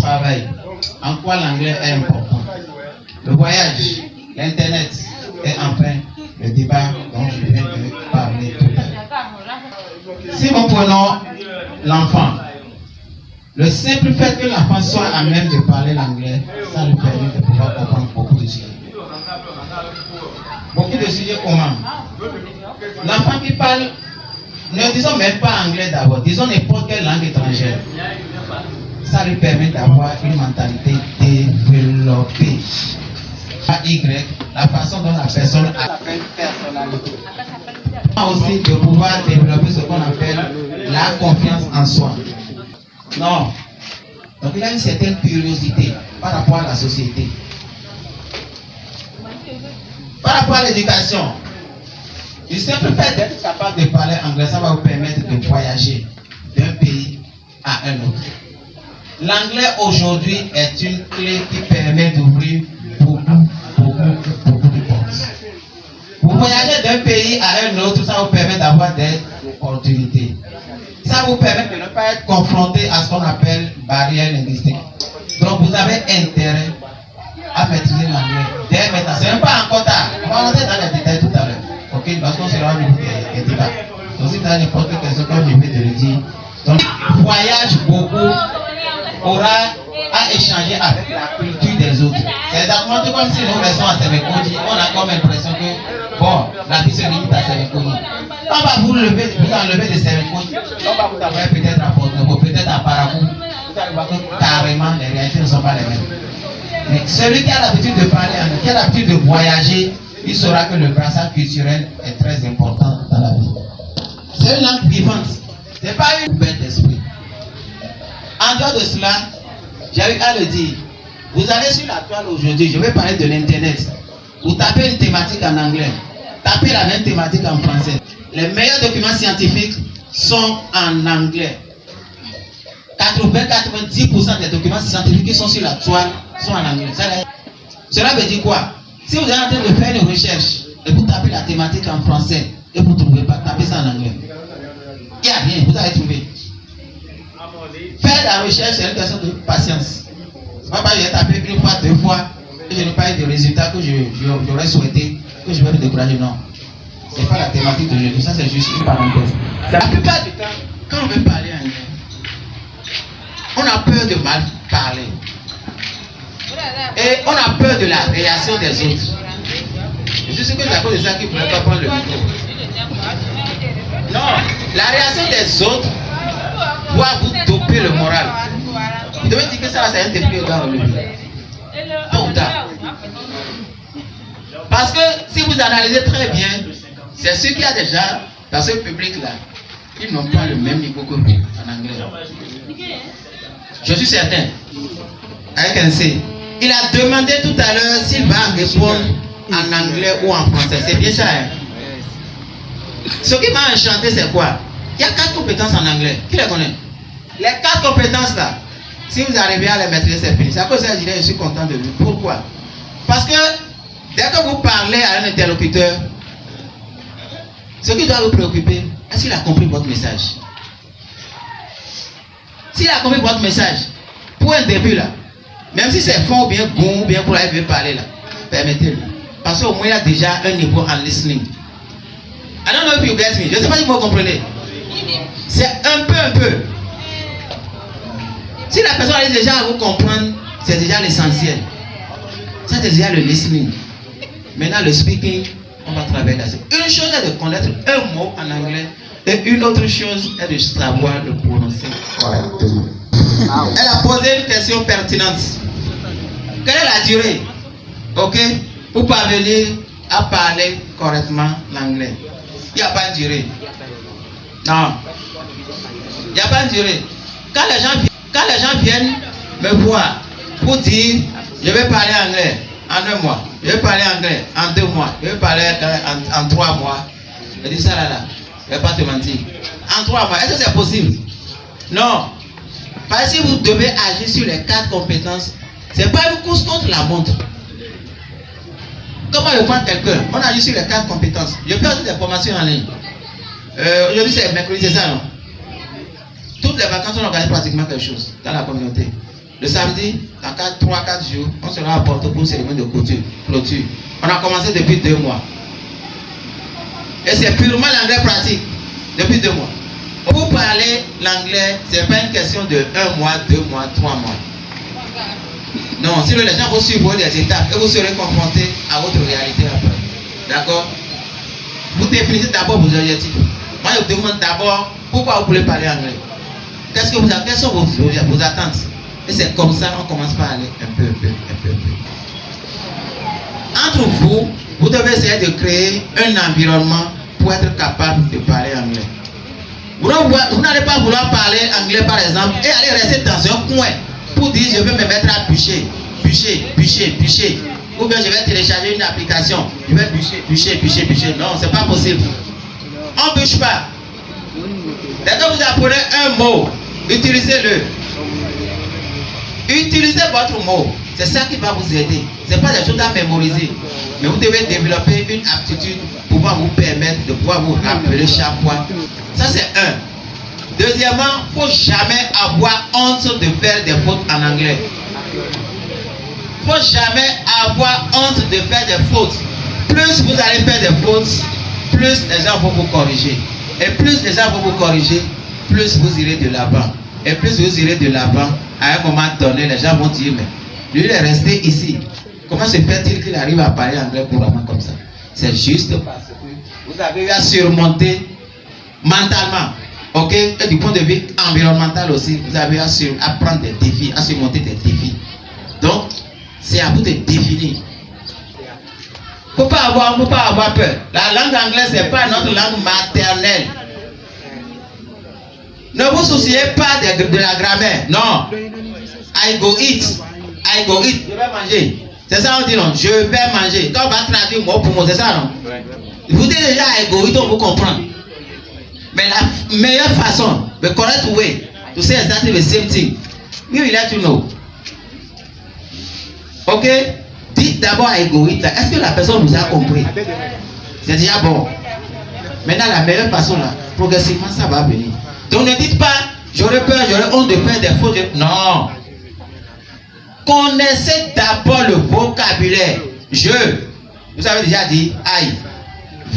travail, en quoi l'anglais est important. Le voyage, l'internet et enfin le débat dont je viens de parler tout à l'heure. Si nous prenons l'enfant, le simple fait que l'enfant soit à même de parler l'anglais, ça lui permet de pouvoir comprendre beaucoup de sujets. Beaucoup de sujets comment? L'enfant qui parle, ne disons même pas anglais d'abord, disons n'importe quelle langue étrangère. Ça lui permet d'avoir une mentalité développée. Y, la façon dont la personne appelle personnalité. Aussi de pouvoir développer ce qu'on appelle la confiance en soi. Non. Donc il a une certaine curiosité par rapport à la société. Par rapport à l'éducation, du simple fait d'être capable de parler anglais, ça va vous permettre de voyager d'un pays à un autre. L'anglais aujourd'hui est une clé qui permet d'ouvrir beaucoup de portes. Vous voyagez d'un pays à un autre, ça vous permet d'avoir des opportunités. Ça vous permet de ne pas être confronté à ce qu'on appelle barrière linguistique. Donc vous avez intérêt à maîtriser l'anglais. Dès maintenant, ce n'est pas encore tard. On va rentrer dans les détails tout à l'heure. Ok, parce qu'on sera au niveau des débats. Donc si tu as n'importe quelle question, comme je vais te le dire. Donc voyage beaucoup, aura à échanger avec la culture des autres. C'est exactement comme si nous restons à Sévékoni, on a comme l'impression que, bon, la vie se limite à Sévékoni. On va vous enlever de Sévékoni, on va vous envoyer peut-être à Porto, peut-être à Parakou. Vous allez voir que carrément les réalités ne sont pas les mêmes. Mais celui qui a l'habitude de parler, qui a l'habitude de voyager, il saura que le brassage culturel est très important dans la vie. C'est une langue vivante, ce n'est pas une bête d'esprit. En dehors de cela, j'ai eu à le dire. Vous allez sur la toile aujourd'hui, je vais parler de l'internet. Vous tapez une thématique en anglais, tapez la même thématique en français. Les meilleurs documents scientifiques sont en anglais. 80-90% des documents scientifiques qui sont sur la toile sont en anglais. Cela veut dire quoi? Si vous êtes en train de faire une recherche et vous tapez la thématique en français et vous ne trouvez pas, tapez ça en anglais. Il n'y a rien, vous allez trouver. Faire la recherche, c'est une question de patience. C'est pas parce que j'ai tapé une fois, deux fois, et je n'ai pas eu de résultats que j'aurais souhaité, que je vais me décourager. Non. Ce n'est pas la thématique d'aujourd'hui, ça c'est juste une parenthèse. La plupart du temps, quand on veut parler anglais, on a peur de mal parler. Et on a peur de la réaction des autres. Je suis sûr que c'est à cause de ça qu'ils ne pourraient pas prendre le micro. Non, la réaction des autres doit vous doper le moral. Vous devez dire que ça c'est un défi dans le vie. Parce que si vous analysez très bien, c'est ceux qui a déjà dans ce public-là, ils n'ont pas le même niveau que vous en anglais. Je suis certain. Avec un C. Il a demandé tout à l'heure s'il va répondre en anglais ou en français. C'est bien ça. Hein? Ce qui m'a enchanté, c'est quoi? Il y a 4 compétences en anglais. Qui les connaît? Les 4 compétences là, si vous arrivez à les maîtriser, c'est fini. C'est à cause de ça que je suis content de lui. Pourquoi? Parce que dès que vous parlez à un interlocuteur, ce qui doit vous préoccuper, est-ce qu'il a compris votre message? S'il a compris votre message, pour un début là, même si c'est fort ou bien bon ou bien pour aller parler là, permettez-le. Parce qu'au moins il y a déjà un niveau en listening. I don't know if you get me. Je ne sais pas si vous comprenez. C'est un peu. Si la personne arrive déjà à vous comprendre, c'est déjà l'essentiel. Ça c'est déjà le listening. Maintenant le speaking, on va travailler là-dessus. Une chose est de connaître un mot en anglais et une autre chose est de savoir le prononcer correctement. Elle a posé une question pertinente. Quelle est la durée? Ok? Pour parvenir à parler correctement l'anglais. Il n'y a pas de durée. Non. Il n'y a pas de durée. Quand les gens viennent me voir pour dire je vais parler anglais en 1 mois, je vais parler anglais en 2 mois, je vais parler en 3 mois, je dis ça là, je ne vais pas te mentir. En 3 mois, est-ce que c'est possible? Non. Parce que si vous devez agir sur les 4 compétences, ce n'est pas une course contre la montre. Comment je prends quelqu'un? On agit sur les 4 compétences. Je fais aussi des formations en ligne. Aujourd'hui c'est mercredi, c'est ça non? Toutes les vacances on organise pratiquement quelque chose dans la communauté. Le samedi, dans 3-4 jours, on sera à Porto pour une cérémonie de clôture. On a commencé depuis 2 mois. Et c'est purement l'anglais pratique. Depuis 2 mois. Pour parler l'anglais, ce n'est pas une question de 1 mois, 2 mois, 3 mois. Non, si les gens vont suivre des étapes et vous serez confrontés à votre réalité après. D'accord? Vous définissez d'abord vos objectifs. Moi, je vous demande d'abord pourquoi vous voulez parler anglais. Quelles sont vos attentes? Et c'est comme ça qu'on commence par aller un peu. Entre vous, vous devez essayer de créer un environnement pour être capable de parler anglais. Vous n'allez pas vouloir parler anglais par exemple et aller rester dans un coin pour dire je vais me mettre à bûcher. Ou bien je vais télécharger une application. Je vais bûcher. Non, c'est pas possible. On ne bûche pas. Dès que vous apprenez un mot, utilisez-le. Utilisez votre mot. C'est ça qui va vous aider. Ce n'est pas des choses à mémoriser. Mais vous devez développer une aptitude pour pouvoir vous permettre de pouvoir vous rappeler chaque fois. Ça, c'est un. Deuxièmement, il ne faut jamais avoir honte de faire des fautes en anglais. Il ne faut jamais avoir honte de faire des fautes. Plus vous allez faire des fautes, plus les gens vont vous corriger. Et plus les gens vont vous corriger, plus vous irez de l'avant. Et plus vous irez de l'avant, à un moment donné, les gens vont dire, mais lui, il est resté ici. Comment se fait-il qu'il arrive à parler anglais couramment comme ça? C'est juste parce que vous avez eu à surmonter mentalement, ok? Et du point de vue environnemental aussi, vous avez eu à prendre des défis, à surmonter des défis. Donc, c'est à vous de définir. Il ne faut pas avoir peur. La langue anglaise, ce n'est pas notre langue maternelle. Ne vous souciez pas de la grammaire. Non. I go eat. Je vais manger. C'est ça on dit non. Je vais manger. Quand on va traduire mot pour mot, c'est ça non? Vous dites déjà I go eat, on vous comprend. Mais la meilleure façon, the correct way to say exactly the same thing, we will let you know. Ok? Dites d'abord I go eat. Est-ce que la personne vous a compris? C'est déjà bon. Maintenant, la meilleure façon là, progressivement, ça va venir. Donc ne dites pas, j'aurais peur, j'aurais honte de faire des fautes. Non. Connaissez d'abord le vocabulaire. Je, vous avez déjà dit aïe.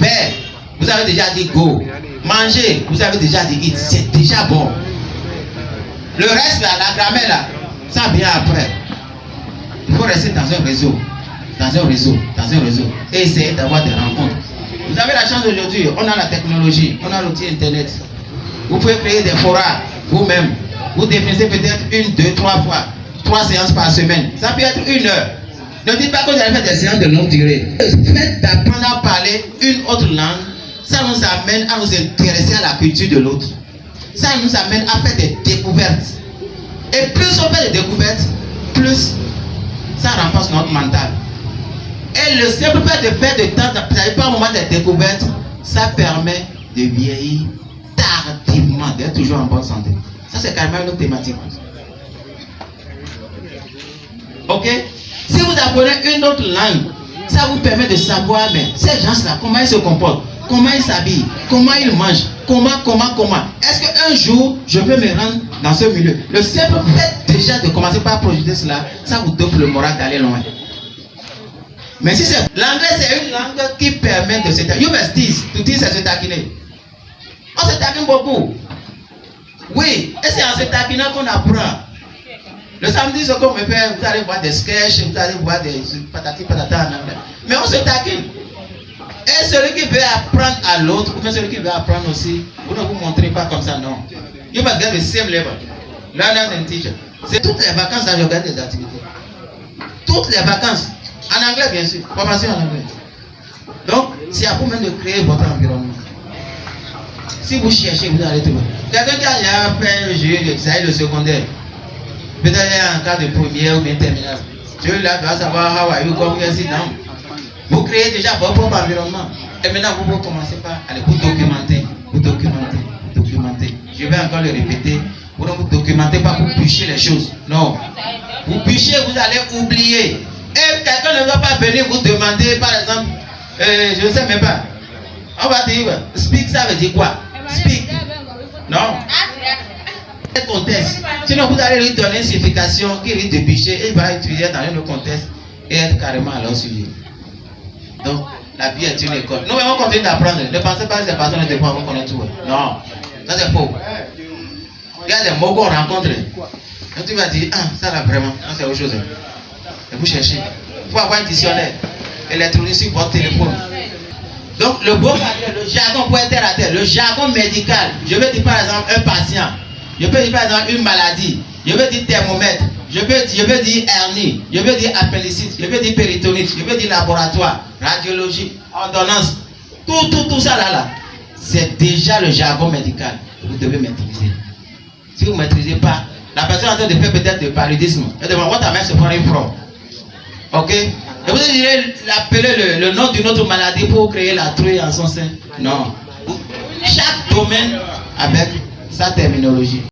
Faire, vous avez déjà dit go. Manger, vous avez déjà dit eat. C'est déjà bon. Le reste là, la grammaire là, ça vient après. Il faut rester dans un réseau. Et essayer d'avoir des rencontres. Vous avez la chance aujourd'hui, on a la technologie, on a l'outil internet. Vous pouvez créer des forats vous-même. Vous définissez peut-être 1, 2, 3 fois, 3 séances par semaine. Ça peut être 1 heure. Ne dites pas que vous allez faire des séances de longue durée. Faites d'apprendre à parler une autre langue. Ça nous amène à nous intéresser à la culture de l'autre. Ça nous amène à faire des découvertes. Et plus on fait des découvertes, plus ça renforce notre mental. Et le simple fait de faire de temps, ça n'est pas un moment de découverte, ça permet de vieillir tardivement, d'être toujours en bonne santé. Ça, c'est carrément une autre thématique. Ok? Si vous apprenez une autre langue, ça vous permet de savoir, mais ces gens-là, comment ils se comportent, comment ils s'habillent, comment ils mangent, comment. Est-ce qu'un jour, je peux me rendre dans ce milieu? Le simple fait déjà de commencer par projeter cela, ça vous donne le moral d'aller loin. Mais si c'est l'anglais, c'est une langue qui permet de se taquiner. You must tease. To tease, c'est se taquiner. On se taquine beaucoup. Oui, et c'est en se taquinant qu'on apprend. Le samedi, ce qu'on me fait, vous allez voir des sketchs, vous allez voir des patati patata en anglais. Mais on se taquine. Et celui qui veut apprendre à l'autre, ou bien celui qui veut apprendre aussi, vous ne vous montrez pas comme ça, non. You must get the same level. Learners and teachers. C'est toutes les vacances dans le cadre des activités. Toutes les vacances. En anglais, bien sûr. Formation en anglais. Donc, c'est à vous-même de créer votre environnement. Si vous cherchez, vous allez trouver. Quelqu'un qui a fait le secondaire, peut-être en cas de première ou bien terminale, celui-là doit savoir how are you going to sit down. Vous créez déjà votre propre environnement. Et maintenant, vous commencez par aller vous documenter. Je vais encore le répéter. Vous ne vous documentez pas pour bûcher les choses. Non. Vous bûchez, vous allez oublier. Et quelqu'un ne va pas venir vous demander, par exemple, je ne sais même pas. On va dire, speak, ça veut dire quoi? Speak. Non. Quel contexte? Sinon, vous allez lui donner une signification qui risque de bicher et il va utiliser dans un autre contexte et être carrément à l'ensuite. Donc, la vie est une école. Nous allons continuer d'apprendre. Ne pensez pas que ces personnes ne vont connaître tout. Non, ça c'est faux. Il y a des mots qu'on rencontre. Et tu vas dire, ah, ça là vraiment, c'est autre chose. Et vous cherchez. Il faut avoir un dictionnaire électronique sur votre téléphone. Donc, le jargon pour être terre à terre, le jargon médical. Je veux dire par exemple un patient. Je peux dire par exemple une maladie. Je veux dire thermomètre. Je veux dire hernie. Je veux dire appendicite. Je veux dire péritonite. Je veux dire laboratoire, radiologie, ordonnance. Tout ça là. C'est déjà le jargon médical que vous devez maîtriser. Si vous ne maîtrisez pas, la personne est en train de faire peut-être du paludisme. Elle demande, what am I suffering from? Ok? Et vous allez appeler le nom d'une autre maladie pour créer la trouille en son sein? Non. Chaque domaine avec sa terminologie.